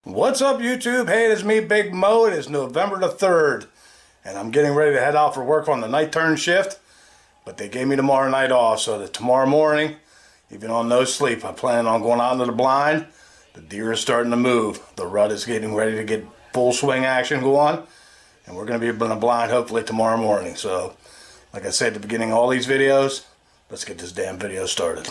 What's up, YouTube? Hey, it's me, Big Mo. It is November the 3rd, and I'm getting ready to head out for work on the night turn shift, but they gave me tomorrow night off, so that tomorrow morning, even on no sleep, I'm planning on going out into the blind. The deer is starting to move. The rut is getting ready to get full swing action going, and we're going to be in the blind hopefully tomorrow morning. So, like I said at the beginning of all these videos, let's get this damn video started.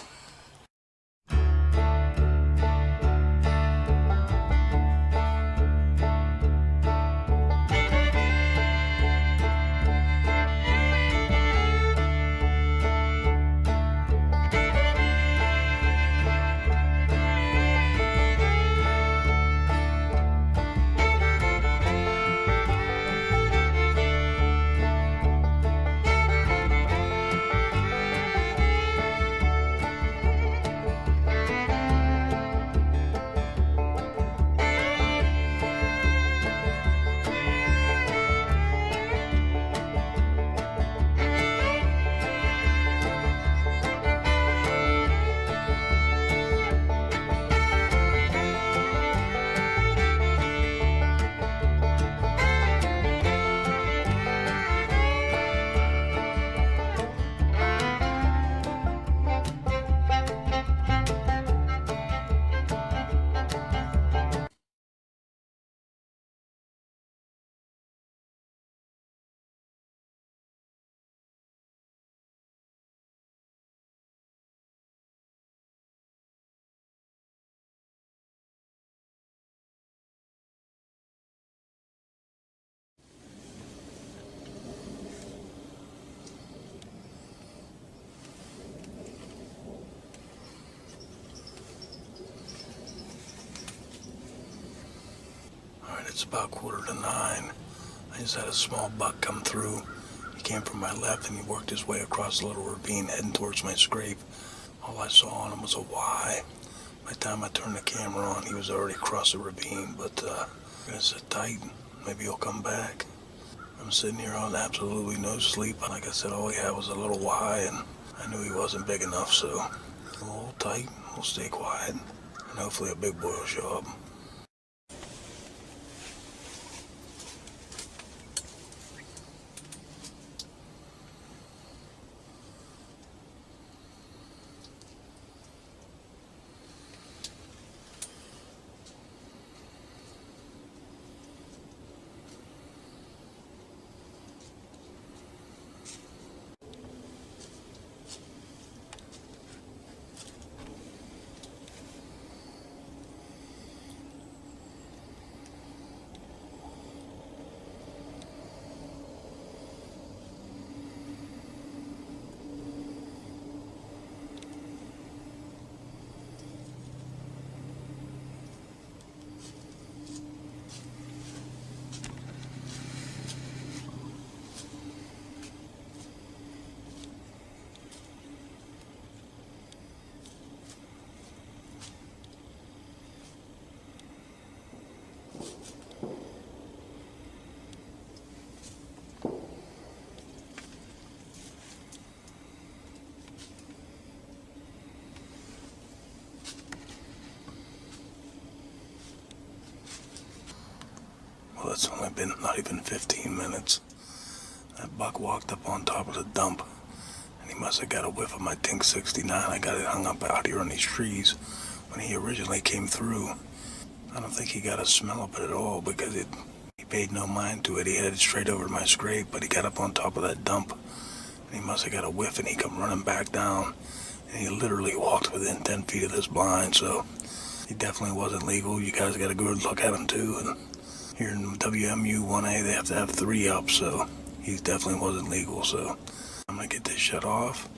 It's about 8:45. I just had a small buck come through. He came from my left and he worked his way across the little ravine heading towards my scrape. All I saw on him was a Y. By the time I turned the camera on, he was already across the ravine, but I'm gonna sit tight. Maybe he'll come back. I'm sitting here on absolutely no sleep. Like I said, all he had was a little Y, and I knew he wasn't big enough, so we'll hold tight, we'll stay quiet, and hopefully a big boy will show up. Well, it's only been not even 15 minutes. That buck walked up on top of the dump, and he must have got a whiff of my Tink 69. I got it hung up out here on these trees when he originally came through. I don't think he got a smell of it at all because he paid no mind to it. He headed straight over to my scrape, but he got up on top of that dump, and he must have got a whiff, and he come running back down, and he literally walked within 10 feet of this blind, so he definitely wasn't legal. You guys got a good look at him too, and here in WMU 1A, they have to have 3 up, so he definitely wasn't legal. So I'm gonna get this shut off,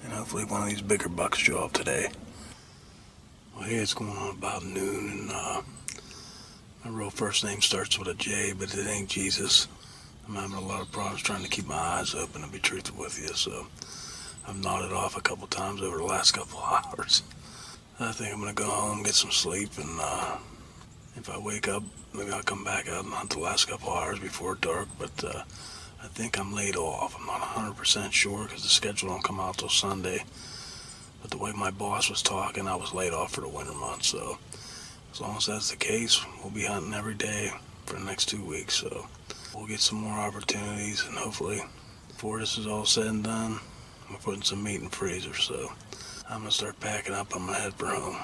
and hopefully one of these bigger bucks show up today. Well, hey, it's going on about noon, and my real first name starts with a J, but it ain't Jesus. I'm having a lot of problems trying to keep my eyes open, to be truthful with you, so I've nodded off a couple times over the last couple hours. I think I'm gonna go home, get some sleep, and if I wake up, maybe I'll come back out and hunt the last couple hours before dark, but I think I'm laid off. I'm not 100% sure because the schedule don't come out till Sunday. But the way my boss was talking, I was laid off for the winter months, so As long as that's the case, we'll be hunting every day for the next 2 weeks, so we'll get some more opportunities, and hopefully before this is all said and done, I'm putting some meat in the freezer, so I'm gonna start packing up. I'm gonna head for home.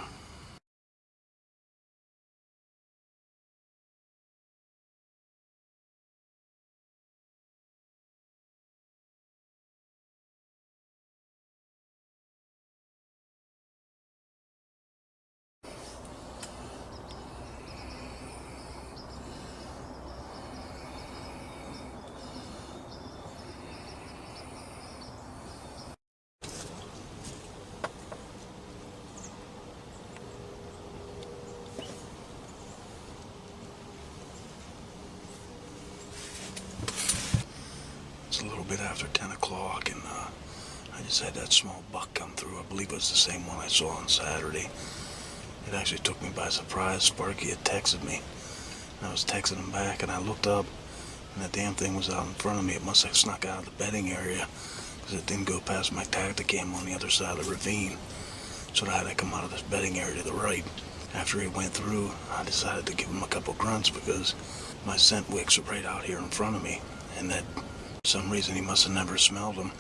It's a little bit after 10 o'clock, and I just had that small buck come through. I believe it was the same one I saw on Saturday. It actually took me by surprise. Sparky had texted me, and I was texting him back, and I looked up, and that damn thing was out in front of me. It must have snuck out of the bedding area, because it didn't go past my Tacticam on the other side of the ravine. So I had to come out of this bedding area to the right. After he went through, I decided to give him a couple grunts, because my scent wicks are right out here in front of me, and that for some reason he must have never smelled them.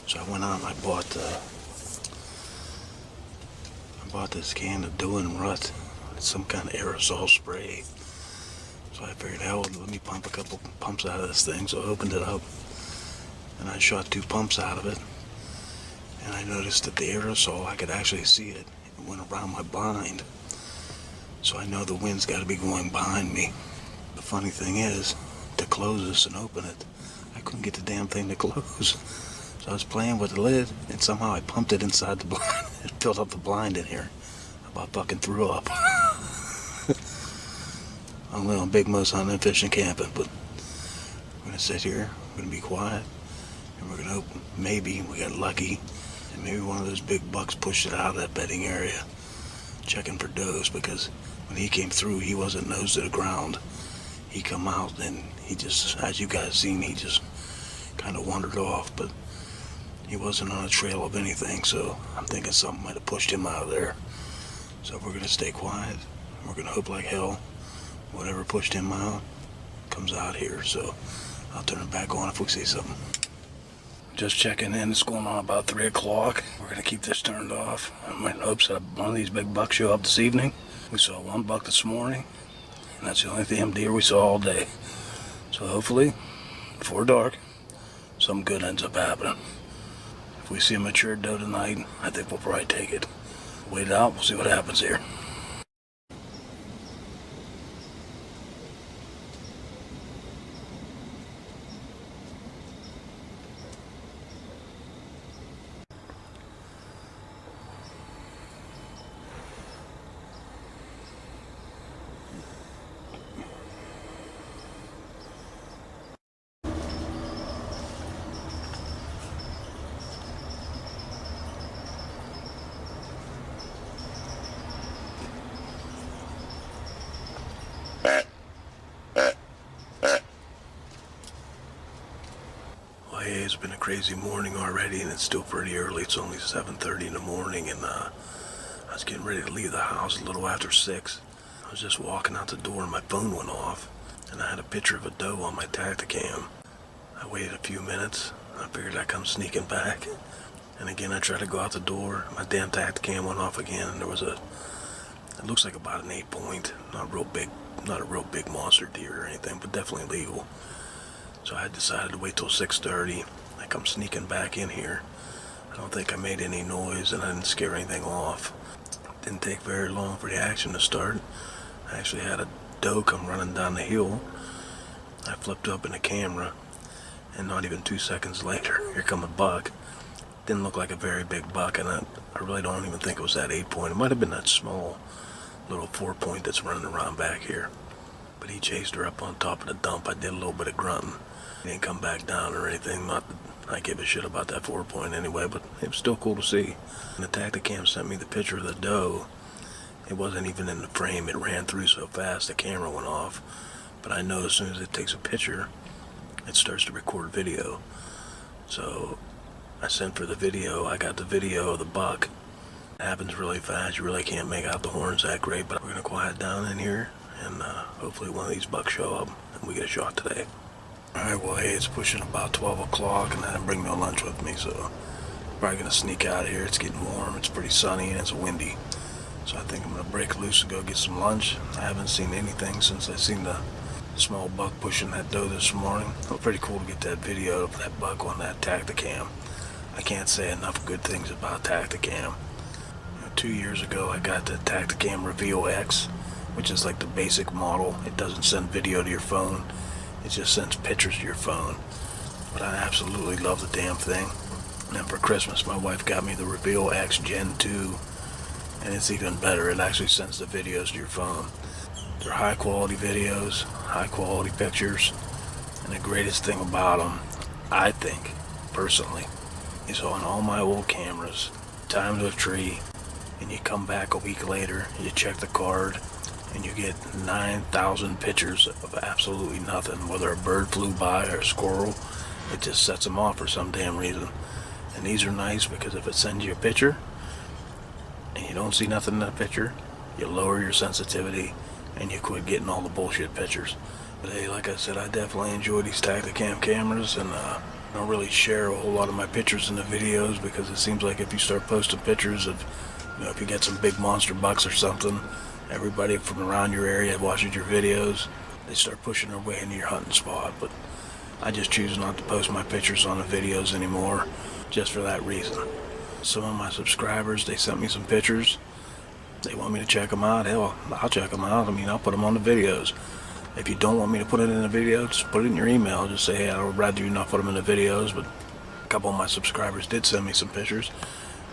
So I went out and I bought this can of Doing Rut. It's some kind of aerosol spray. So I figured, hell, let me pump a couple pumps out of this thing. So I opened it up and I shot 2 pumps out of it. And I noticed that the aerosol, I could actually see it. It went around my blind. So I know the wind's got to be going behind me. The funny thing is, to close this and open it, I couldn't get the damn thing to close. So I was playing with the lid, and somehow I pumped it inside the blind. It filled up the blind in here. I about fucking threw up. I'm going big moose hunting and fishing camping, but we're going to sit here, we're going to be quiet, and we're going to hope maybe we got lucky, and maybe one of those big bucks pushed it out of that bedding area, checking for does, because when he came through, he wasn't nose to the ground. He come out, and he just, as you guys seen, he just kind of wandered off, but he wasn't on a trail of anything, so I'm thinking something might have pushed him out of there. So we're going to stay quiet. We're going to hope like hell whatever pushed him out comes out here. So I'll turn it back on if we see something. Just checking in. It's going on about 3 o'clock. We're going to keep this turned off. I'm in hopes that one of these big bucks show up this evening. We saw 1 buck this morning, and that's the only damn deer we saw all day. So hopefully, before dark, something good ends up happening. If we see a mature doe tonight, I think we'll probably take it. Wait it out, we'll see what happens here. Well, hey, it's been a crazy morning already, and it's still pretty early. It's only 7:30 in the morning, and I was getting ready to leave the house a little after 6. I was just walking out the door and my phone went off, and I had a picture of a doe on my Tacticam. I waited a few minutes. I figured I'd come sneaking back, and again I tried to go out the door. My damn Tacticam went off again, and there was it looks like about an 8-point, not a real big monster deer or anything, but definitely legal. So I decided to wait till 6:30. I come sneaking back in here. I don't think I made any noise, and I didn't scare anything off. It didn't take very long for the action to start. I actually had a doe come running down the hill. I flipped open the camera, and not even 2 seconds later, here come a buck. Didn't look like a very big buck, and I really don't even think it was that 8-point. It might have been that small little 4-point that's running around back here. But he chased her up on top of the dump. I did a little bit of grunting. He didn't come back down or anything. Not that I give a shit about that 4-point anyway, but it was still cool to see. And the Tacticam sent me the picture of the doe. It wasn't even in the frame. It ran through so fast the camera went off. But I know as soon as it takes a picture, it starts to record video. So I sent for the video. I got the video of the buck. It happens really fast. You really can't make out the horns that great, but we're gonna quiet down in here, and hopefully one of these bucks show up and we get a shot today. Alright, well, hey, it's pushing about 12 o'clock, and I didn't bring no lunch with me, so probably gonna sneak out of here. It's getting warm, it's pretty sunny, and it's windy. So I think I'm gonna break loose and go get some lunch. I haven't seen anything since I seen the small buck pushing that doe this morning. It was pretty cool to get that video of that buck on that Tacticam. I can't say enough good things about Tacticam. 2 years ago, I got the Tacticam Reveal X, which is like the basic model. It doesn't send video to your phone. It just sends pictures to your phone. But I absolutely love the damn thing. And then for Christmas, my wife got me the Reveal X Gen 2. And it's even better. It actually sends the videos to your phone. They're high quality videos, high quality pictures. And the greatest thing about them, I think, personally, is on all my old cameras, times with tree, and you come back a week later, you check the card, and you get 9,000 pictures of absolutely nothing, whether a bird flew by or a squirrel. It just sets them off for some damn reason. And these are nice because if it sends you a picture and you don't see nothing in that picture, you lower your sensitivity and you quit getting all the bullshit pictures. But hey, like I said, I definitely enjoy these Tacticam cameras, and I don't really share a whole lot of my pictures in the videos because it seems like if you start posting pictures of, if you get some big monster bucks or something, everybody from around your area watches your videos, they start pushing their way into your hunting spot. But I just choose not to post my pictures on the videos anymore, just for that reason. Some of my subscribers, they sent me some pictures. They want me to check them out. Hell, I'll check them out. I mean, I'll put them on the videos. If you don't want me to put it in the video, just put it in your email. Just say, hey, I would rather you not put them in the videos. But a couple of my subscribers did send me some pictures.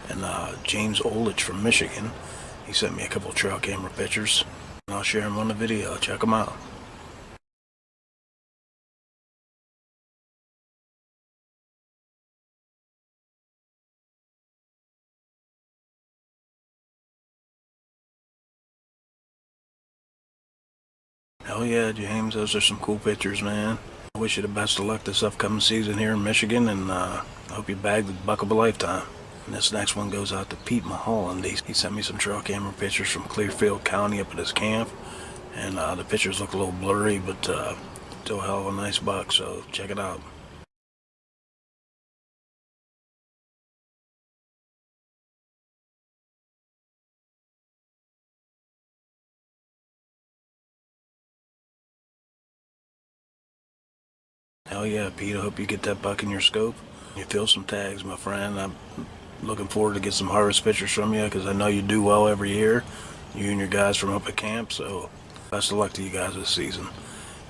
And James Olich from Michigan, he sent me a couple of trail camera pictures, and I'll share them on the video. Check them out. Hell yeah, James, those are some cool pictures, man. I wish you the best of luck this upcoming season here in Michigan, and I hope you bag the buck of a lifetime. And this next one goes out to Pete Mulholland. He sent me some trail camera pictures from Clearfield County up at his camp. And the pictures look a little blurry, but still a hell of a nice buck, so check it out. Hell yeah, Pete, I hope you get that buck in your scope. You fill some tags, my friend. I'm looking forward to get some harvest pictures from you, because I know you do well every year, you and your guys from up at camp, so best of luck to you guys this season.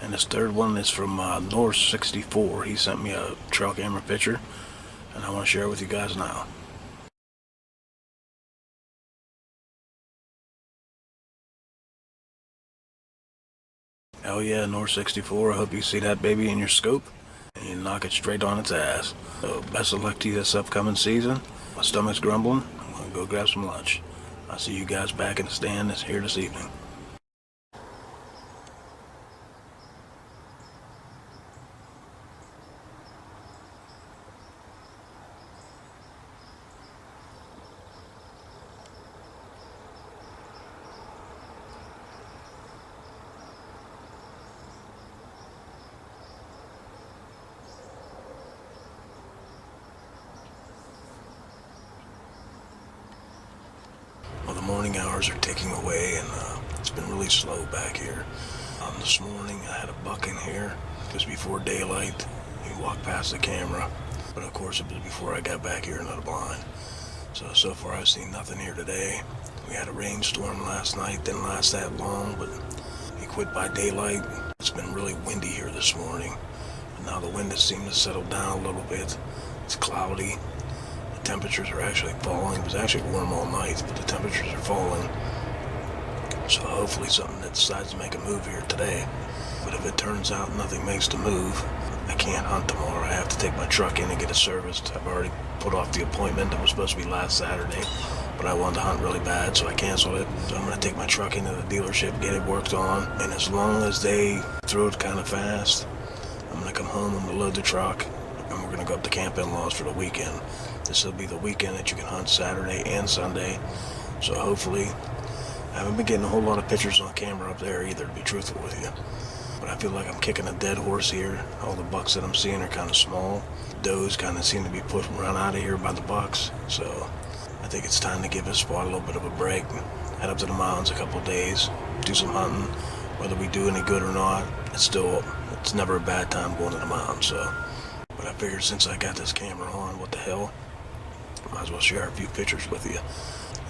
And this third one is from North 64. He sent me a trail camera picture, and I want to share it with you guys now. Hell yeah, North 64, I hope you see that baby in your scope, and you knock it straight on its ass. So best of luck to you this upcoming season. My stomach's grumbling. I'm going to go grab some lunch. I'll see you guys back in the stand here this evening. Well, the morning hours are ticking away, and it's been really slow back here. This morning I had a buck in here just before daylight. He walked past the camera, but of course it was before I got back here into the blind. So far I've seen nothing here today. We had a rainstorm last night, didn't last that long, but he quit by daylight. It's been really windy here this morning, and now the wind has seemed to settle down a little bit. It's cloudy. The temperatures are actually falling. It was actually warm all night, but the temperatures are falling. So hopefully something that decides to make a move here today. But if it turns out nothing makes the move, I can't hunt tomorrow. I have to take my truck in and get it serviced. I've already put off the appointment that was supposed to be last Saturday, but I wanted to hunt really bad, so I canceled it. So I'm going to take my truck into the dealership, get it worked on, and as long as they throw it kind of fast, I'm going to come home, I'm going to load the truck, and we're going to go up to Camp In-Laws for the weekend. This will be the weekend that you can hunt Saturday and Sunday. So hopefully, I haven't been getting a whole lot of pictures on camera up there either, to be truthful with you. But I feel like I'm kicking a dead horse here. All the bucks that I'm seeing are kind of small. Does kind of seem to be pushed run out of here by the bucks. So I think it's time to give this spot a little bit of a break. Head up to the mountains a couple days, do some hunting. Whether we do any good or not, it's never a bad time going to the mountains. So, but I figured since I got this camera on, what the hell, might as well share a few pictures with you.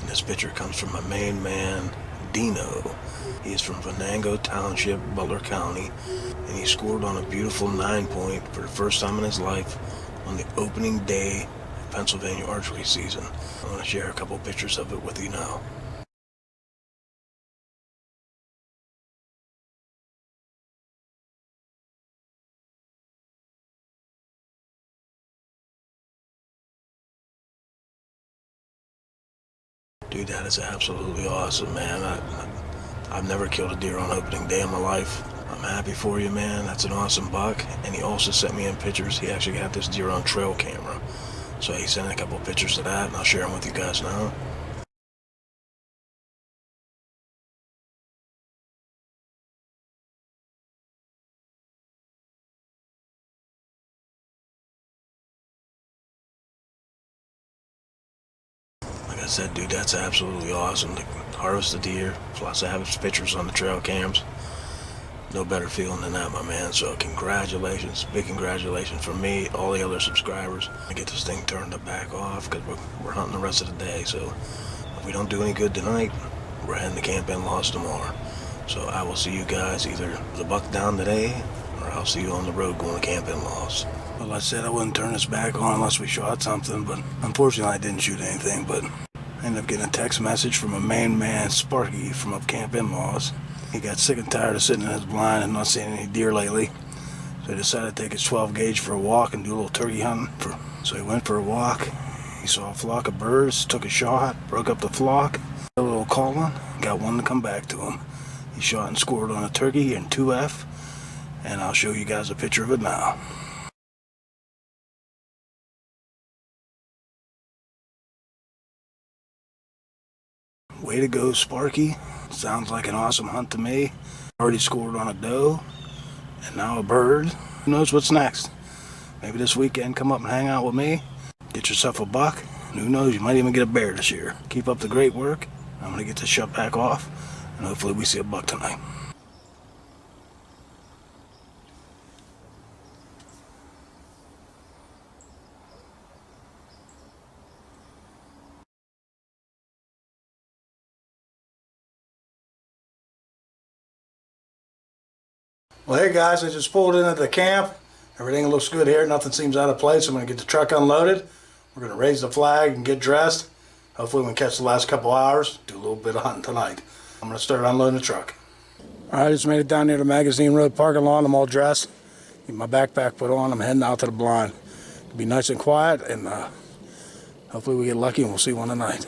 And this picture comes from my main man, Dino. He is from Venango Township, Butler County, and he scored on a beautiful 9-point for the first time in his life on the opening day of Pennsylvania archery season. I'm going to share a couple pictures of it with you now. Dude, that is absolutely awesome, man. I've never killed a deer on opening day in my life. I'm happy for you, man. That's an awesome buck. And he also sent me in pictures. He actually got this deer on trail camera. So he sent a couple pictures of that, and I'll share them with you guys now. Like I said, dude, that's absolutely awesome to harvest a deer, plus I have his pictures on the trail cams. No better feeling than that, my man. So congratulations, big congratulations from me, all the other subscribers. I get this thing turned to back off because we're hunting the rest of the day. So if we don't do any good tonight, we're heading to Camp In-Laws tomorrow. So I will see you guys either the buck down today, or I'll see you on the road going to Camp In-Laws. Well, I said I wouldn't turn this back on unless we shot something, but unfortunately I didn't shoot anything. But I ended up getting a text message from a main man, Sparky, from up Camp In-Laws. He got sick and tired of sitting in his blind and not seeing any deer lately. So he decided to take his 12 gauge for a walk and do a little turkey hunting. So he went for a walk. He saw a flock of birds, took a shot, broke up the flock, a little calling, got one to come back to him. He shot and scored on a turkey in 2F, and I'll show you guys a picture of it now. Way to go, Sparky. Sounds like an awesome hunt to me. Already scored on a doe, and now a bird. Who knows what's next? Maybe this weekend come up and hang out with me. Get yourself a buck. And who knows, you might even get a bear this year. Keep up the great work. I'm going to get this shut back off, and hopefully we see a buck tonight. Well, hey guys, I just pulled into the camp. Everything looks good here. Nothing seems out of place. I'm going to get the truck unloaded. We're going to raise the flag and get dressed. Hopefully we can catch the last couple hours. Do a little bit of hunting tonight. I'm going to start unloading the truck. All right, I just made it down near the Magazine Road parking lot. I'm all dressed. Get my backpack put on. I'm heading out to the blind. It'll be nice and quiet, and hopefully we get lucky and we'll see one tonight.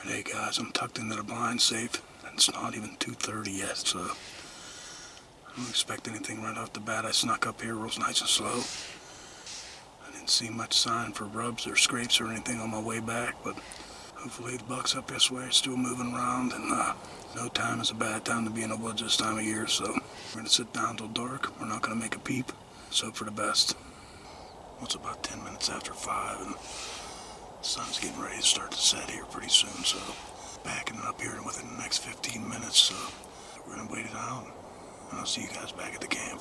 Hey guys, I'm tucked into the blind safe, and it's not even 2:30 yet, so I don't expect anything right off the bat. I snuck up here real nice and slow. I didn't see much sign for rubs or scrapes or anything on my way back, but hopefully the buck's up this way, still moving around, and no time is a bad time to be in the woods this time of year, so we're going to sit down till dark. We're not going to make a peep. Let's hope for the best. Well, it's about 10 minutes after 5, and the sun's getting ready to start to set here pretty soon, so backing it up here within the next 15 minutes, so we're going to wait it out, and I'll see you guys back at the camp.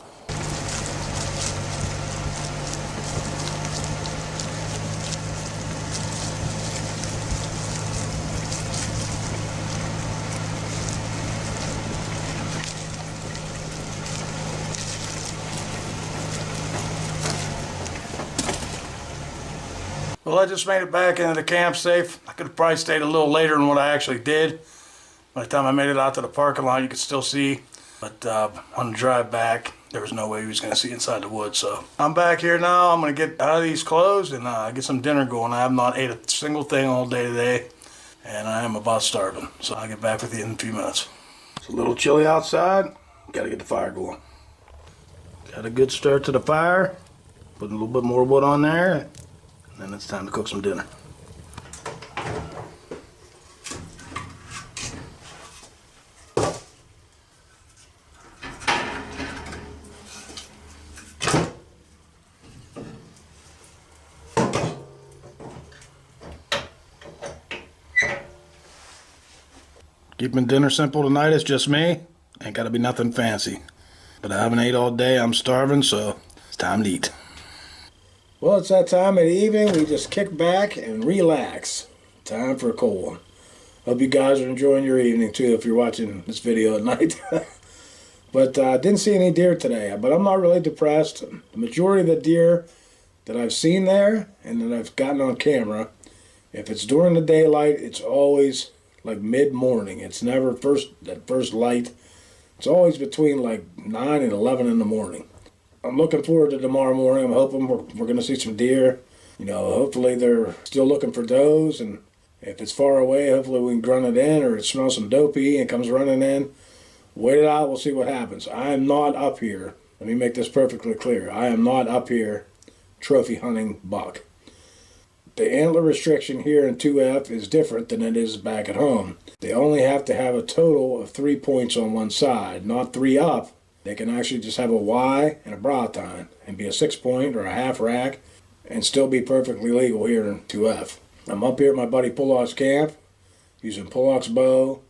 Well, I just made it back into the camp safe. I could have probably stayed a little later than what I actually did. By the time I made it out to the parking lot, you could still see. But on the drive back, there was no way he was going to see inside the woods. So I'm back here now. I'm going to get out of these clothes and get some dinner going. I have not ate a single thing all day today, and I am about starving. So I'll get back with you in a few minutes. It's a little chilly outside. Got to get the fire going. Got a good start to the fire. Putting a little bit more wood on there. And then it's time to cook some dinner. Keeping dinner simple tonight. It's just me. Ain't gotta be nothing fancy. But I haven't ate all day. I'm starving, so it's time to eat. Well, it's that time of the evening. We just kick back and relax. Time for a cold one. Hope you guys are enjoying your evening too if you're watching this video at night. But didn't see any deer today. But I'm not really depressed. The majority of the deer that I've seen there and that I've gotten on camera, if it's during the daylight, it's always like mid-morning. It's never at first light. It's always between like 9 and 11 in the morning. I'm looking forward to tomorrow morning. I'm hoping we're going to see some deer. You know, hopefully they're still looking for does, and if it's far away, hopefully we can grunt it in, or it smells some dopey and comes running in. Wait it out, we'll see what happens. I am not up here. Let me make this perfectly clear. I am not up here trophy hunting buck. The antler restriction here in 2F is different than it is back at home. They only have to have a total of 3 points on one side, not 3 up. They can actually just have a Y and a brow tine and be a 6 point or a half rack and still be perfectly legal here in 2F. I'm up here at my buddy Pullock's camp using Pullock's bow,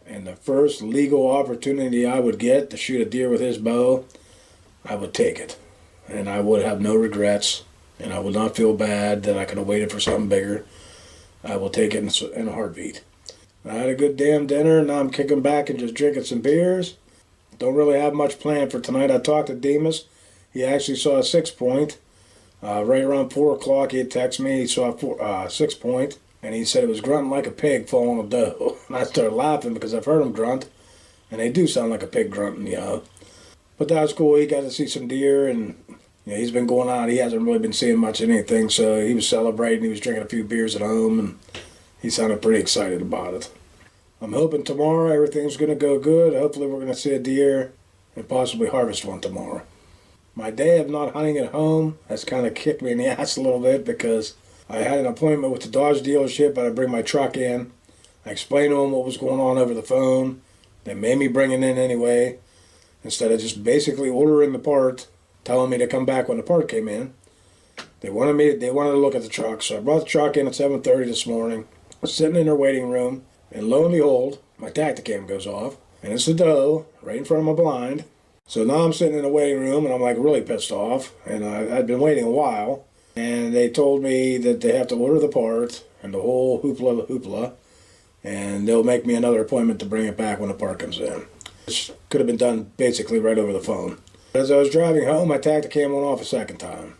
and the first legal opportunity I would get to shoot a deer with his bow, I would take it. And I would have no regrets, and I would not feel bad that I could have waited for something bigger. I will take it in a heartbeat. I had a good damn dinner, and now I'm kicking back and just drinking some beers. Don't really have much planned for tonight. I talked to Demas. He actually saw a 6 point. Right around 4 o'clock, he had texted me. He saw a 6 point, and he said it was grunting like a pig following a doe. And I started laughing because I've heard him grunt, and they do sound like a pig grunting, you know. But that was cool. He got to see some deer, and you know, he's been going out. He hasn't really been seeing much of anything, so he was celebrating. He was drinking a few beers at home, and he sounded pretty excited about it. I'm hoping tomorrow everything's going to go good. Hopefully we're going to see a deer and possibly harvest one tomorrow. My day of not hunting at home has kind of kicked me in the ass a little bit because I had an appointment with the Dodge dealership, but I bring my truck in. I explained to them what was going on over the phone. They made me bring it in anyway, instead of just basically ordering the part, telling me to come back when the part came in. They wanted to look at the truck, so I brought the truck in at 7:30 this morning. I was sitting in their waiting room, and lo and behold, my tacticam goes off, and it's a doe right in front of my blind. So now I'm sitting in the waiting room, and I'm like really pissed off, and I'd been waiting a while, and they told me that they have to order the part and the whole hoopla, and they'll make me another appointment to bring it back when the part comes in. Which could have been done basically right over the phone. As I was driving home, my tacticam went off a second time,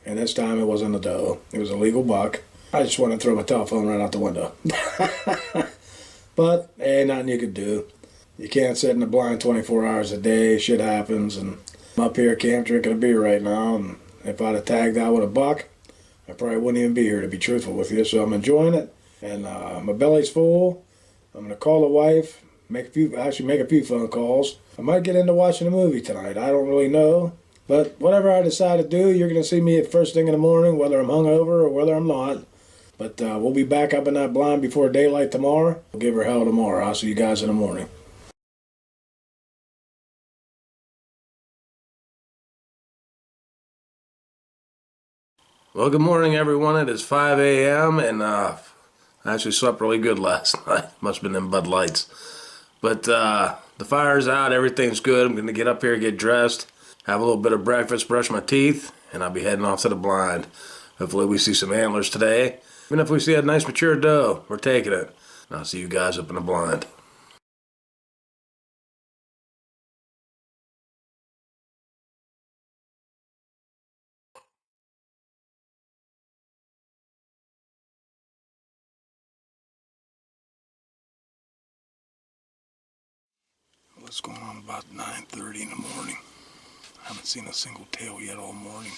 and this time it wasn't a doe. It was a legal buck. I just wanted to throw my telephone right out the window. But ain't nothing you could do. You can't sit in the blind 24 hours a day. Shit happens, and I'm up here at camp drinking a beer right now, and if I'd have tagged out with a buck, I probably wouldn't even be here, to be truthful with you. So I'm enjoying it, and my belly's full. I'm going to call the wife, make a few phone calls. I might get into watching a movie tonight. I don't really know. But whatever I decide to do, you're going to see me at first thing in the morning, whether I'm hungover or whether I'm not. But we'll be back up in that blind before daylight tomorrow. We'll give her hell tomorrow. I'll see you guys in the morning. Well, good morning, everyone. It is 5 a.m. and I actually slept really good last night. Must have been them Bud Lights. But the fire's out. Everything's good. I'm going to get up here, get dressed, have a little bit of breakfast, brush my teeth, and I'll be heading off to the blind. Hopefully we see some antlers today. Even if we see a nice mature doe, we're taking it. And I'll see you guys up in the blind. What's going on about 9:30 in the morning? I haven't seen a single tail yet all morning.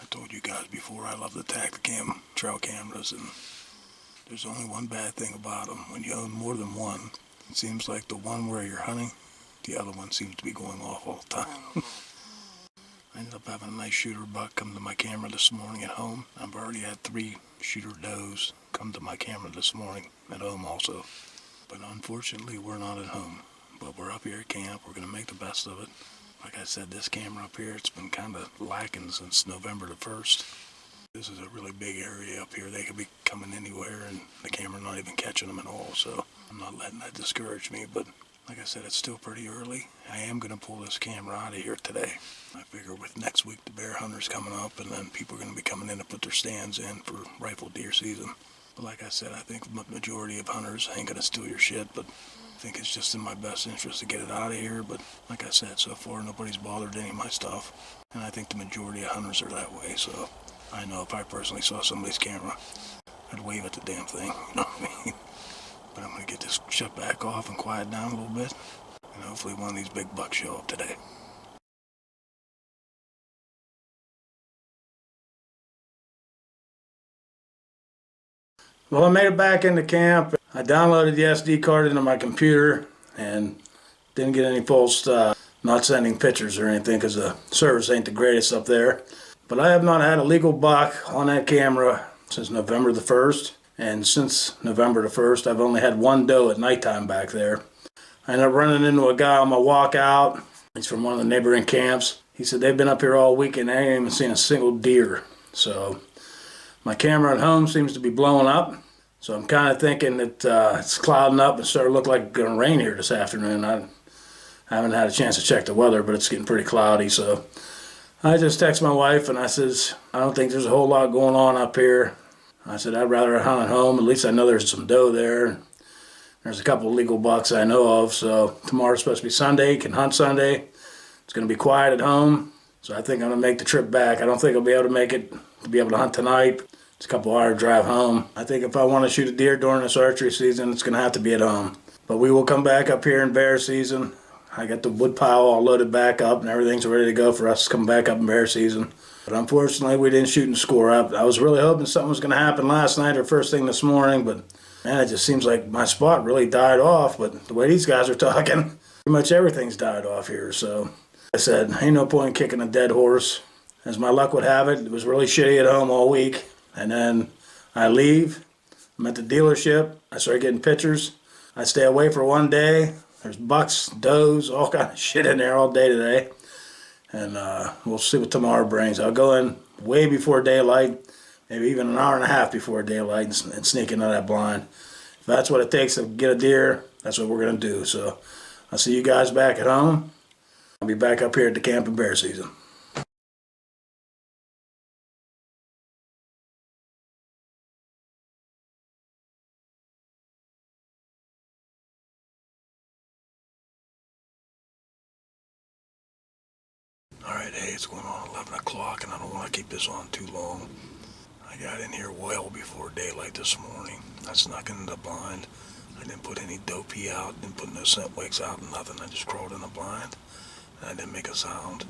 I told you guys before, I love the tacticam trail cameras, and there's only one bad thing about them. When you own more than one, it seems like the one where you're hunting, the other one seems to be going off all the time. ended up having a nice shooter buck come to my camera this morning at home. I've already had 3 shooter does come to my camera this morning at home also. But unfortunately, we're not at home. But we're up here at camp. We're going to make the best of it. Like I said, this camera up here, it's been kind of lacking since November the 1st. This is a really big area up here. They could be coming anywhere and the camera not even catching them at all. So I'm not letting that discourage me. But like I said, it's still pretty early. I am going to pull this camera out of here today. I figure with next week the bear hunter's coming up and then people are going to be coming in to put their stands in for rifle deer season. But like I said, I think the majority of hunters ain't going to steal your shit, but I think it's just in my best interest to get it out of here. But like I said, so far nobody's bothered any of my stuff. And I think the majority of hunters are that way. So I know if I personally saw somebody's camera, I'd wave at the damn thing. You know what I mean? But I'm going to get this shut back off and quiet down a little bit. And hopefully one of these big bucks show up today. Well, I made it back into camp. I downloaded the SD card into my computer and didn't get any false not sending pictures or anything because the service ain't the greatest up there. But I have not had a legal buck on that camera since November the 1st. And since November the 1st, I've only had 1 doe at nighttime back there. I ended up running into a guy on my walk out. He's from one of the neighboring camps. He said they've been up here all week and they ain't even seen a single deer. So my camera at home seems to be blowing up, so I'm kind of thinking that it's clouding up and starting to look like it's going to rain here this afternoon. I haven't had a chance to check the weather, but it's getting pretty cloudy, so I just text my wife and I says, I don't think there's a whole lot going on up here. I said, I'd rather hunt at home. At least I know there's some doe there. There's a couple of legal bucks I know of, so tomorrow's supposed to be Sunday, can hunt Sunday. It's going to be quiet at home, so I think I'm going to make the trip back. I don't think I'll be able to make it to be able to hunt tonight. It's a couple hour drive home. I think if I want to shoot a deer during this archery season, it's going to have to be at home. But we will come back up here in bear season. I got the wood pile all loaded back up and everything's ready to go for us to come back up in bear season. But unfortunately, we didn't shoot and score up. I was really hoping something was going to happen last night or first thing this morning, but man, it just seems like my spot really died off. But the way these guys are talking, pretty much everything's died off here. So I said, ain't no point in kicking a dead horse. As my luck would have it, it was really shitty at home all week. And then I leave, I'm at the dealership, I start getting pictures. I stay away for 1 day. There's bucks, does, all kind of shit in there all day today. And we'll see what tomorrow brings. I'll go in way before daylight, maybe even an hour and a half before daylight and sneak into that blind. If that's what it takes to get a deer, that's what we're going to do. So I'll see you guys back at home. I'll be back up here at the camp in bear season. Alright, hey, it's going on 11 o'clock and I don't want to keep this on too long. I got in here well before daylight this morning. I snuck into the blind. I didn't put any doe pee out, didn't put no scent wicks out, nothing. I just crawled in the blind and I didn't make a sound.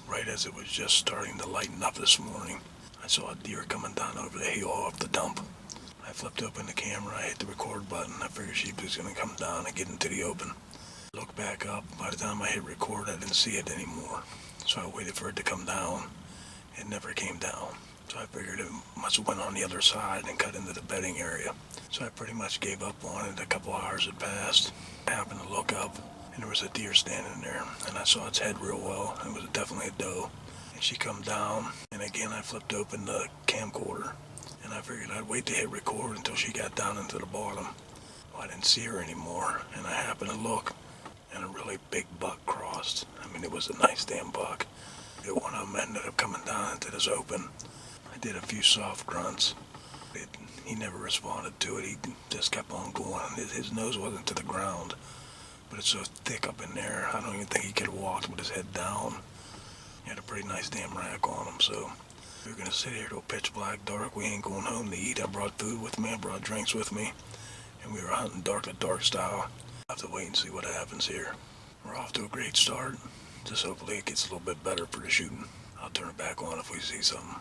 Right as it was just starting to lighten up this morning, I saw a deer coming down over the hill off the dump. I flipped open the camera, I hit the record button. I figured she was going to come down and get into the open. Looked back up. By the time I hit record, I didn't see it anymore. So I waited for it to come down. It never came down. So I figured it must have went on the other side and cut into the bedding area. So I pretty much gave up on it. A couple hours had passed. I happened to look up and there was a deer standing there. And I saw its head real well. It was definitely a doe. And she come down and again I flipped open the camcorder. And I figured I'd wait to hit record until she got down into the bottom. Well, I didn't see her anymore. And I happened to look and a really big buck crossed. I mean, it was a nice damn buck. One of them ended up coming down into this open. I did a few soft grunts. He never responded to it. He just kept on going. His nose wasn't to the ground, but it's so thick up in there, I don't even think he could have walked with his head down. He had a pretty nice damn rack on him, so we're going to sit here till pitch black dark. We ain't going home to eat. I brought food with me. I brought drinks with me, and we were hunting dark to dark style. I'll have to wait and see what happens here. We're off to a great start. Just hopefully it gets a little bit better for the shooting. I'll turn it back on if we see something.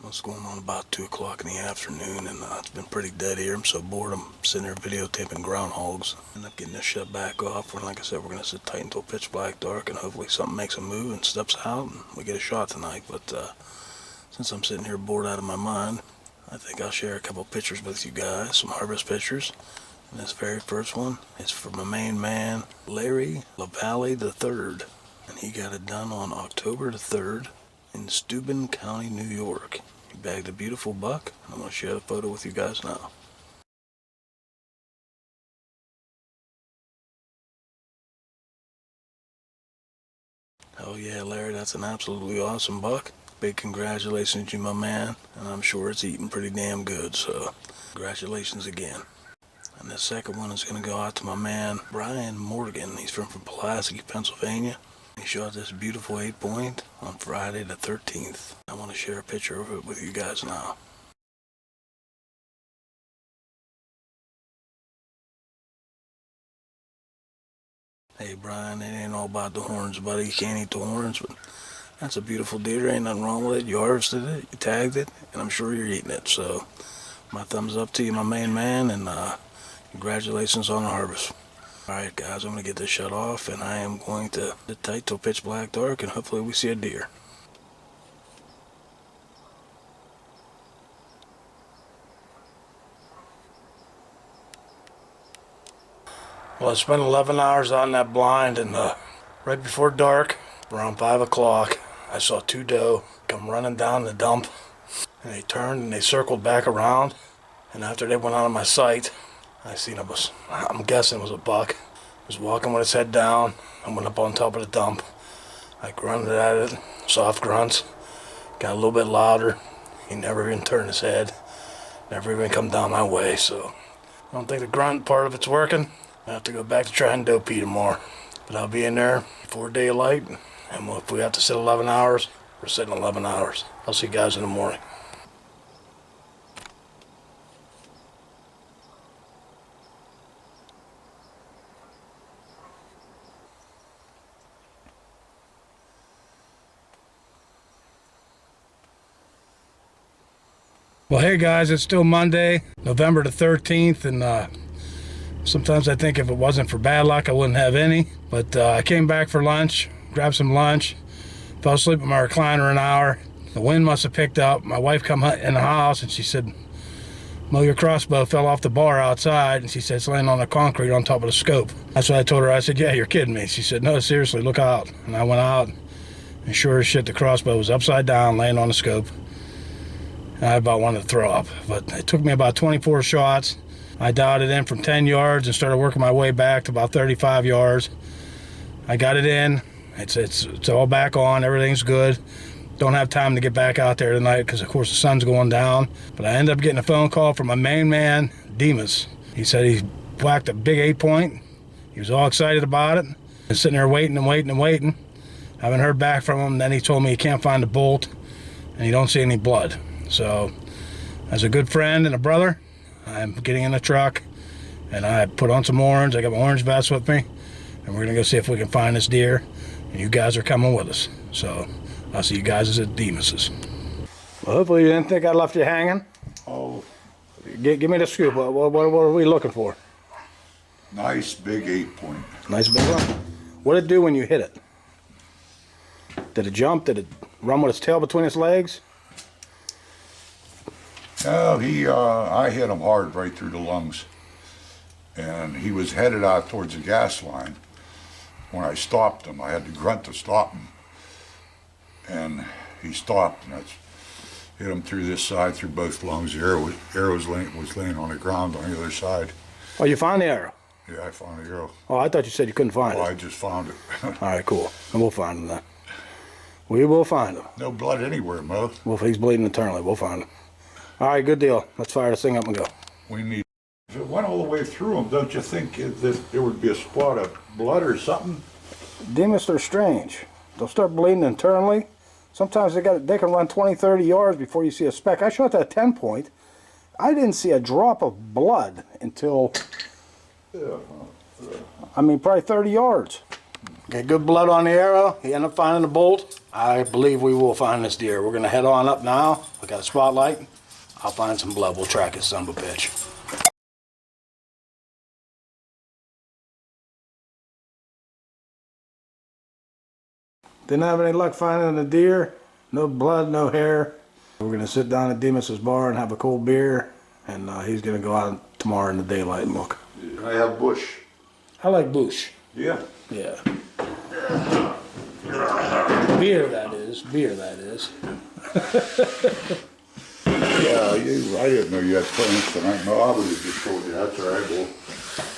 It's going on about 2 o'clock in the afternoon, and it's been pretty dead here. I'm so bored I'm sitting here videotaping groundhogs. End up getting this shut back off. And like I said, we're going to sit tight until pitch black dark, and hopefully something makes a move and steps out and we get a shot tonight. But since I'm sitting here bored out of my mind, I think I'll share a couple pictures with you guys, some harvest pictures. And this very first one is from my main man, Larry LaValle III. And he got it done on October the 3rd in Steuben County, New York. He bagged a beautiful buck, and I'm going to share the photo with you guys now. Oh yeah, Larry, that's an absolutely awesome buck. Big congratulations to you, my man, and I'm sure it's eating pretty damn good, so congratulations again. And the second one is going to go out to my man, Brian Morgan. He's from Pulaski, Pennsylvania. He shot this beautiful 8-point on Friday the 13th. I want to share a picture of it with you guys now. Hey Brian, it ain't all about the horns, buddy. You can't eat the horns, but that's a beautiful deer. Ain't nothing wrong with it. You harvested it, you tagged it, and I'm sure you're eating it. So my thumbs up to you, my main man, and congratulations on the harvest. Alright guys, I'm going to get this shut off, and I am going to sit tight till pitch black dark, and hopefully we see a deer. Well, I spent 11 hours on that blind, and right before dark, around 5 o'clock, I saw 2 doe come running down the dump, and they turned and they circled back around, and after they went out of my sight, I seen I'm guessing it was a buck. It was walking with its head down. I went up on top of the dump. I grunted at it, soft grunts. Got a little bit louder. He never even turned his head. Never even come down my way, so I don't think the grunt part of it's working. I have to go back to try and doe pee tomorrow. But I'll be in there before daylight, and if we have to sit 11 hours, we're sitting 11 hours. I'll see you guys in the morning. Well, hey guys, it's still Monday, November the 13th, and sometimes I think if it wasn't for bad luck, I wouldn't have any. But I came back for lunch, grabbed some lunch, fell asleep in my recliner an hour. The wind must have picked up. My wife come in the house and she said, "Mo, your crossbow fell off the bar outside." And she said, "It's laying on the concrete on top of the scope." That's what I told her. I said, "Yeah, you're kidding me." She said, "No, seriously, look out." And I went out, and sure as shit, the crossbow was upside down, laying on the scope. And I about wanted to throw up, but it took me about 24 shots. I dialed it in from 10 yards and started working my way back to about 35 yards. I got it in. It's all back on. Everything's good. Don't have time to get back out there tonight because, of course, the sun's going down. But I ended up getting a phone call from my main man, Demas. He said he whacked a big 8-point. He was all excited about it. And sitting there waiting and waiting and waiting. Haven't heard back from him. Then he told me he can't find a bolt and he don't see any blood. So, as a good friend and a brother, I'm getting in the truck, and I put on some orange. I got my orange vest with me, and we're going to go see if we can find this deer, and you guys are coming with us. So, I'll see you guys at Demas's. Well, hopefully you didn't think I left you hanging. Oh, Give me the scoop. What are we looking for? nice big 8-point. Nice big one. What did it do when you hit it? Did it jump? Did it run with its tail between its legs? No, I hit him hard right through the lungs. And he was headed out towards the gas line. When I stopped him, I had to grunt to stop him. And he stopped, and I hit him through this side, through both lungs. The arrow was laying on the ground on the other side. Oh, you found the arrow? Yeah, I found the arrow. Oh, I thought you said you couldn't find Well, it. I just found it. All right, cool. And we'll find him then. We will find him. No blood anywhere, Mo. Well, if he's bleeding internally, we'll find him. All right, good deal. Let's fire this thing up and go. We need. If it went all the way through him, don't you think that there would be a spot of blood or something? Demons are strange. They'll start bleeding internally. Sometimes they can run 20, 30 yards before you see a speck. I shot that 10-point. I didn't see a drop of blood until, I mean, probably 30 yards. Get good blood on the arrow. He ended up finding a bolt. I believe we will find this deer. We're gonna head on up now. We got a spotlight. I'll find some blood. We'll track his son of a bitch. Didn't have any luck finding the deer. No blood, no hair. We're gonna sit down at Demas's bar and have a cold beer, and he's gonna go out tomorrow in the daylight and look. Can I have bush? I like bush. Yeah. Yeah. Beer, that is. Beer, that is. Yeah, I didn't know you had plans tonight. No, I would have just told you. That's all right. Well,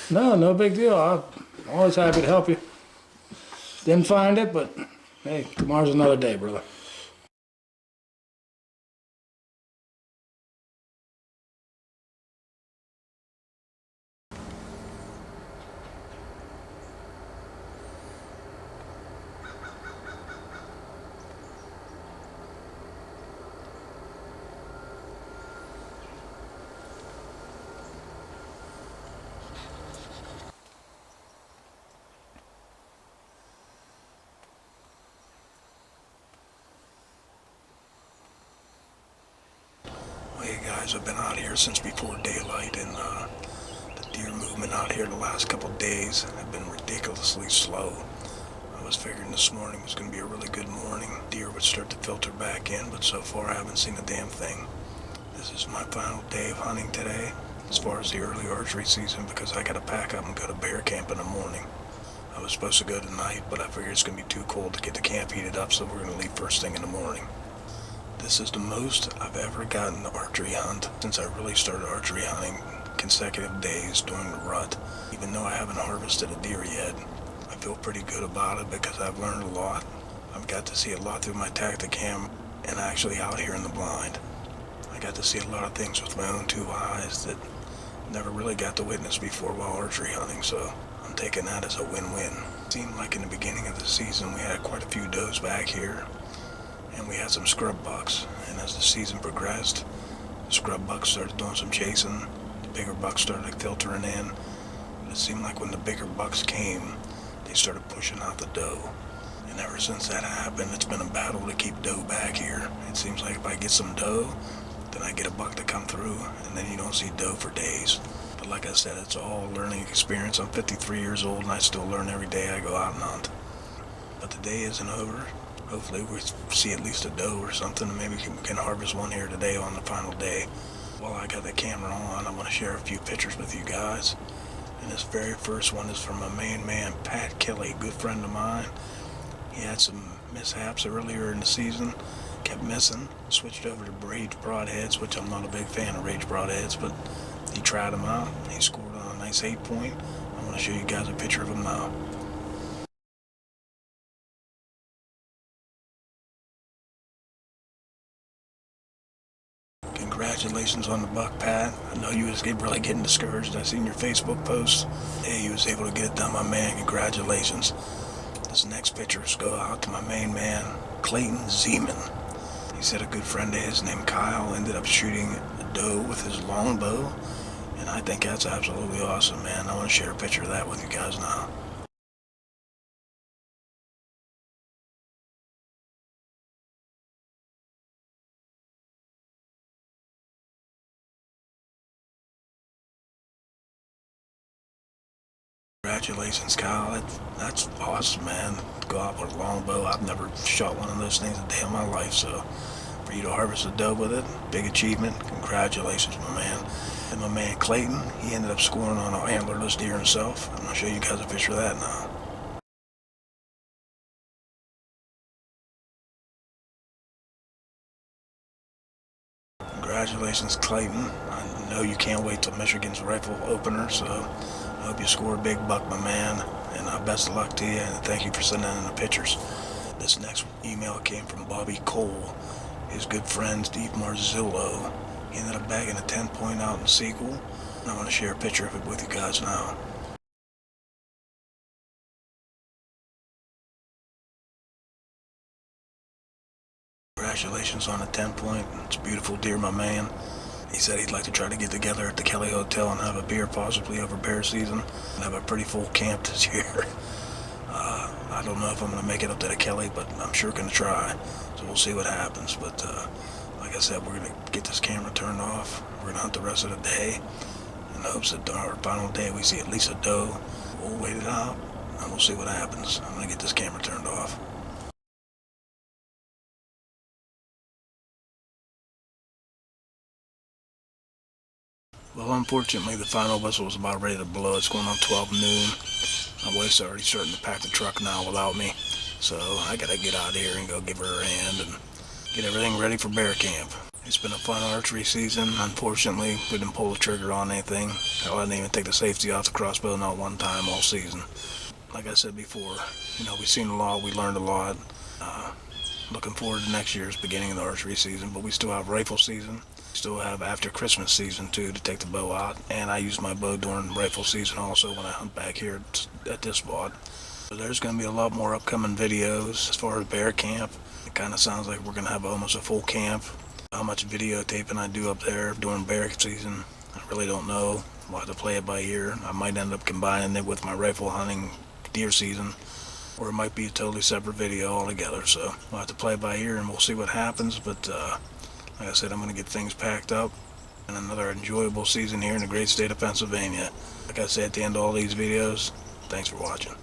No, no big deal. I'm always happy to help you. Didn't find it, but hey, tomorrow's another day, brother. Hey guys, I've been out here since before daylight, and the deer movement out here the last couple days have been ridiculously slow. I was figuring this morning was going to be a really good morning. Deer would start to filter back in, but so far I haven't seen a damn thing. This is my final day of hunting today, as far as the early archery season, because I got to pack up and go to bear camp in the morning. I was supposed to go tonight, but I figured it's going to be too cold to get the camp heated up, so we're going to leave first thing in the morning. This is the most I've ever gotten to archery hunt since I really started archery hunting consecutive days during the rut. Even though I haven't harvested a deer yet, I feel pretty good about it because I've learned a lot. I've got to see a lot through my Tacticam and actually out here in the blind. I got to see a lot of things with my own two eyes that never really got to witness before while archery hunting, so I'm taking that as a win-win. It seemed like in the beginning of the season we had quite a few does back here, and we had some scrub bucks, and as the season progressed, the scrub bucks started doing some chasing, the bigger bucks started filtering in. But it seemed like when the bigger bucks came, they started pushing out the doe. And ever since that happened, it's been a battle to keep doe back here. It seems like if I get some doe, then I get a buck to come through, and then you don't see doe for days. But like I said, it's all a learning experience. I'm 53 years old, and I still learn every day I go out and hunt. But the day isn't over. Hopefully we see at least a doe or something, and maybe we can harvest one here today on the final day. While I got the camera on, I want to share a few pictures with you guys. And this very first one is from my main man, Pat Kelly, a good friend of mine. He had some mishaps earlier in the season, kept missing, switched over to rage broadheads, which I'm not a big fan of rage broadheads, but he tried them out. He scored on a nice 8-point. I want to show you guys a picture of him now. Congratulations on the buck, Pat. I know you was really getting discouraged. I seen your Facebook post. Hey, you was able to get it done, my man. Congratulations. This next pictures go out to my main man, Clayton Zeman. He said a good friend of his named Kyle ended up shooting a doe with his longbow, and I think that's absolutely awesome, man. I want to share a picture of that with you guys now. Congratulations, Kyle. That's awesome, man. To go out with a longbow. I've never shot one of those things a day in my life, so for you to harvest a doe with it, big achievement. Congratulations, my man. And my man Clayton, he ended up scoring on an antlerless deer himself. I'm going to show you guys a picture of that now. Congratulations, Clayton. I know you can't wait till Michigan's rifle opener, so I hope you score a big buck, my man. And best of luck to you, and thank you for sending in the pictures. This next email came from Bobby Cole, his good friend Steve Marzillo. He ended up bagging a 10-point out in sequel, and I want to share a picture of it with you guys now. Congratulations on a 10-point. It's a beautiful deer, my man. He said he'd like to try to get together at the Kelly Hotel and have a beer, possibly over bear season, and have a pretty full camp this year. I don't know if I'm going to make it up to the Kelly, but I'm sure going to try. So we'll see what happens. But like I said, we're going to get this camera turned off. We're going to hunt the rest of the day in hopes that our final day we see at least a doe. We'll wait it out and we'll see what happens. I'm going to get this camera turned off. Well, unfortunately, the final whistle was about ready to blow. It's going on 12 noon. My wife's already starting to pack the truck now without me. So I gotta get out of here and go give her a hand and get everything ready for bear camp. It's been a fun archery season. Unfortunately, we didn't pull the trigger on anything. I didn't even take the safety off the crossbow not one time all season. Like I said before, we've seen a lot, we learned a lot. Looking forward to next year's beginning of the archery season, but we still have rifle season. Still have after Christmas season too to take the bow out, and I use my bow during rifle season also when I hunt back here at this spot. So there's going to be a lot more upcoming videos as far as bear camp. It kind of sounds like we're going to have almost a full camp. How much videotaping I do up there during bear season, I really don't know. We'll have to play it by ear. I might end up combining it with my rifle hunting deer season, or it might be a totally separate video altogether. So we'll have to play it by ear and we'll see what happens. But like I said, I'm going to get things packed up and another enjoyable season here in the great state of Pennsylvania. Like I said at the end of all these videos, thanks for watching.